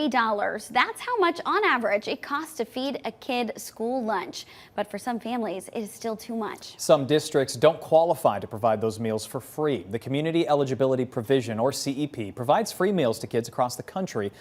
$3. That's how much on average it costs to feed a kid school lunch. But for some families, it is still too much. Some districts don't qualify to provide those meals for free. The Community Eligibility Provision, or CEP, provides free meals to kids across the country.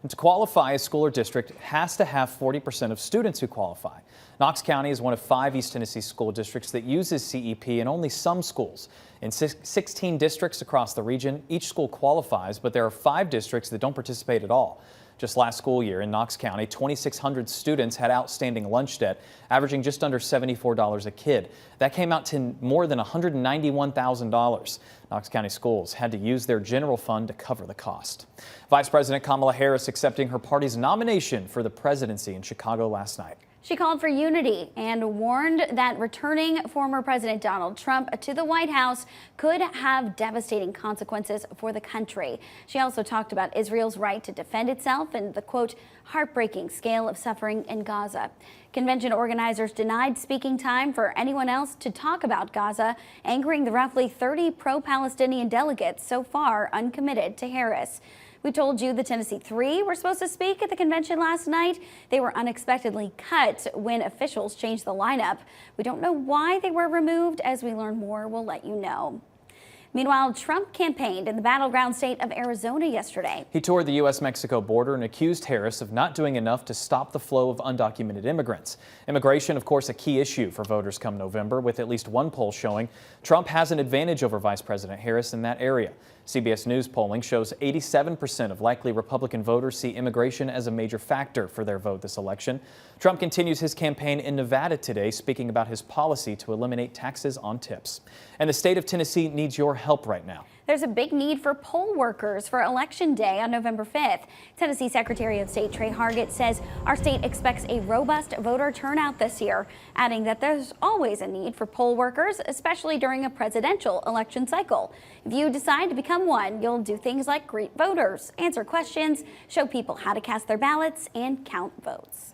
And to qualify, a school or district has to have 40% of students who qualify. Knox County is one of 5 East Tennessee school districts that uses CEP in only some schools. In 16 districts across the region, each school qualifies, but there are 5 districts that don't participate at all. Just last school year in Knox County, 2,600 students had outstanding lunch debt, averaging just under $74 a kid. That came out to more than $191,000. Knox County schools had to use their general fund to cover the cost. Vice President Kamala Harris accepting her party's nomination for the presidency in Chicago last night. She called for unity and warned that returning former President Donald Trump to the White House could have devastating consequences for the country. She also talked about Israel's right to defend itself and the, quote, heartbreaking scale of suffering in Gaza. Convention organizers denied speaking time for anyone else to talk about Gaza, angering the roughly 30 pro-Palestinian delegates so far uncommitted to Harris. We told you the Tennessee Three were supposed to speak at the convention last night. They were unexpectedly cut when officials changed the lineup. We don't know why they were removed. As we learn more, we'll let you know. Meanwhile, Trump campaigned in the battleground state of Arizona yesterday. He toured the U.S.-Mexico border and accused Harris of not doing enough to stop the flow of undocumented immigrants. Immigration, of course, a key issue for voters come November, with at least one poll showing Trump has an advantage over Vice President Harris in that area. CBS News polling shows 87% of likely Republican voters see immigration as a major factor for their vote this election. Trump continues his campaign in Nevada today, speaking about his policy to eliminate taxes on tips. And the state of Tennessee needs your help right now. There's a big need for poll workers for Election Day on November 5th. Tennessee Secretary of State Trey Hargett says our state expects a robust voter turnout this year, adding that there's always a need for poll workers, especially during a presidential election cycle. If you decide to become one, you'll do things like greet voters, answer questions, show people how to cast their ballots, and count votes.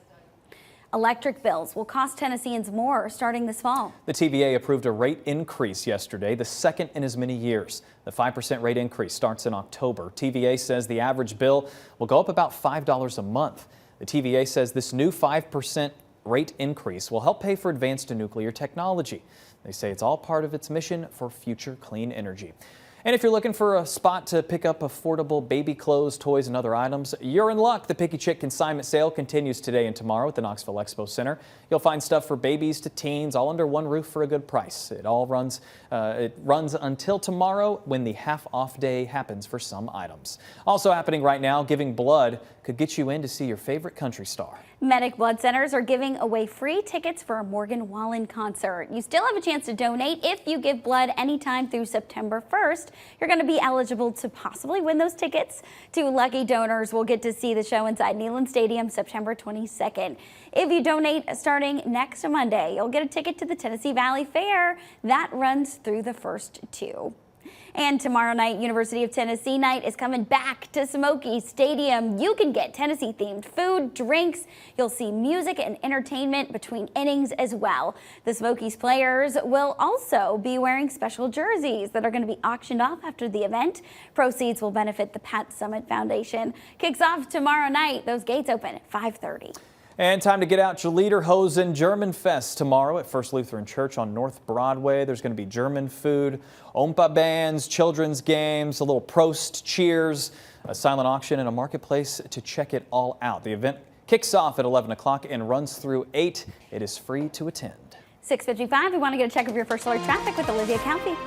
Electric bills will cost Tennesseans more starting this fall. The TVA approved a rate increase yesterday, the second in as many years. The 5% rate increase starts in October. TVA says the average bill will go up about $5 a month. The TVA says this new 5% rate increase will help pay for advanced nuclear technology. They say it's all part of its mission for future clean energy. And if you're looking for a spot to pick up affordable baby clothes, toys, and other items, you're in luck. The Picky Chick consignment sale continues today and tomorrow at the Knoxville Expo Center. You'll find stuff for babies to teens, all under one roof for a good price. It runs until tomorrow, when the half-off day happens for some items. Also happening right now, giving blood could get you in to see your favorite country star. Medic Blood Centers are giving away free tickets for a Morgan Wallen concert. You still have a chance to donate if you give blood anytime through September 1st. You're going to be eligible to possibly win those tickets. 2 lucky donors will get to see the show inside Neyland Stadium September 22nd. If you donate starting next Monday, you'll get a ticket to the Tennessee Valley Fair. That runs through the first 2. And tomorrow night, University of Tennessee night is coming back to Smoky Stadium. You can get Tennessee-themed food, drinks. You'll see music and entertainment between innings as well. The Smokies players will also be wearing special jerseys that are going to be auctioned off after the event. Proceeds will benefit the Pat Summitt Foundation. Kicks off tomorrow night. Those gates open at 5:30. And time to get out your Lederhosen German Fest tomorrow at First Lutheran Church on North Broadway. There's going to be German food, Oompa bands, children's games, a little Prost cheers, a silent auction, and a marketplace to check it all out. The event kicks off at 11 o'clock and runs through 8. It is free to attend. 6:55, we want to get a check of your First Alert traffic with Olivia Calfee.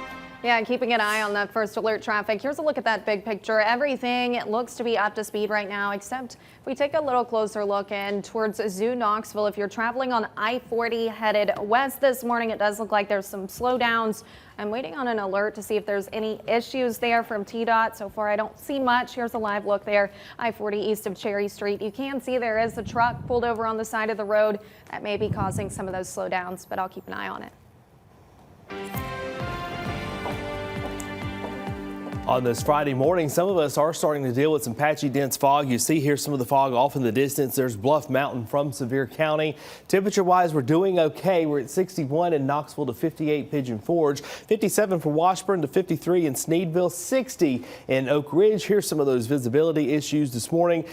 Yeah, keeping an eye on that First Alert traffic. Here's a look at that big picture. Everything looks to be up to speed right now, except if we take a little closer look in towards Zoo Knoxville. If you're traveling on I-40 headed west this morning, it does look like there's some slowdowns. I'm waiting on an alert to see if there's any issues there from TDOT. So far, I don't see much. Here's a live look there. I-40 east of Cherry Street. You can see there is a truck pulled over on the side of the road that may be causing some of those slowdowns, but I'll keep an eye on it. On this Friday morning, some of us are starting to deal with some patchy, dense fog. You see here some of the fog off in the distance. There's Bluff Mountain from Sevier County. Temperature-wise, we're doing okay. We're at 61 in Knoxville to 58 Pigeon Forge, 57 for Washburn to 53 in Sneedville, 60 in Oak Ridge. Here's some of those visibility issues this morning.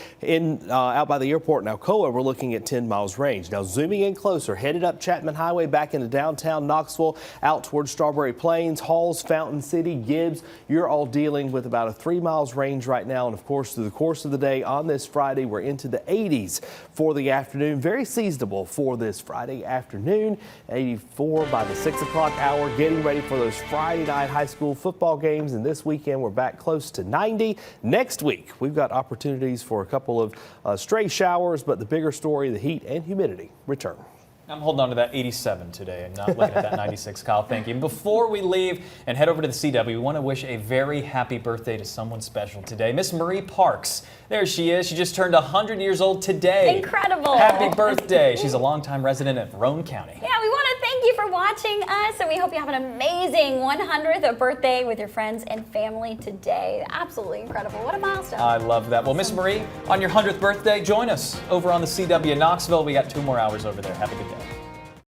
Out by the airport in Alcoa, we're looking at 10 miles range. Now zooming in closer, headed up Chapman Highway back into downtown Knoxville, out towards Strawberry Plains, Halls, Fountain City, Gibbs. You're all dealing with about a 3 miles range right now. And of course, through the course of the day on this Friday, we're into the 80s for the afternoon. Very seasonable for this Friday afternoon. 84 by the 6 o'clock hour, getting ready for those Friday night high school football games. And this weekend, we're back close to 90. Next week, we've got opportunities for a couple of stray showers, but the bigger story, the heat and humidity return. I'm holding on to that 87 today and not looking at that 96, Kyle. Thank you. Before we leave and head over to the CW, we want to wish a very happy birthday to someone special today. Miss Marie Parks. There she is. She just turned 100 years old today. Incredible. Happy birthday. She's a longtime resident of Roane County. Yeah, we want to thank you for watching us, and we hope you have an amazing 100th birthday with your friends and family today. Absolutely incredible. What a milestone. I love that. Well, Miss Marie, on your 100th birthday, join us over on the CW in Knoxville. We got 2 more hours over there. Have a good day.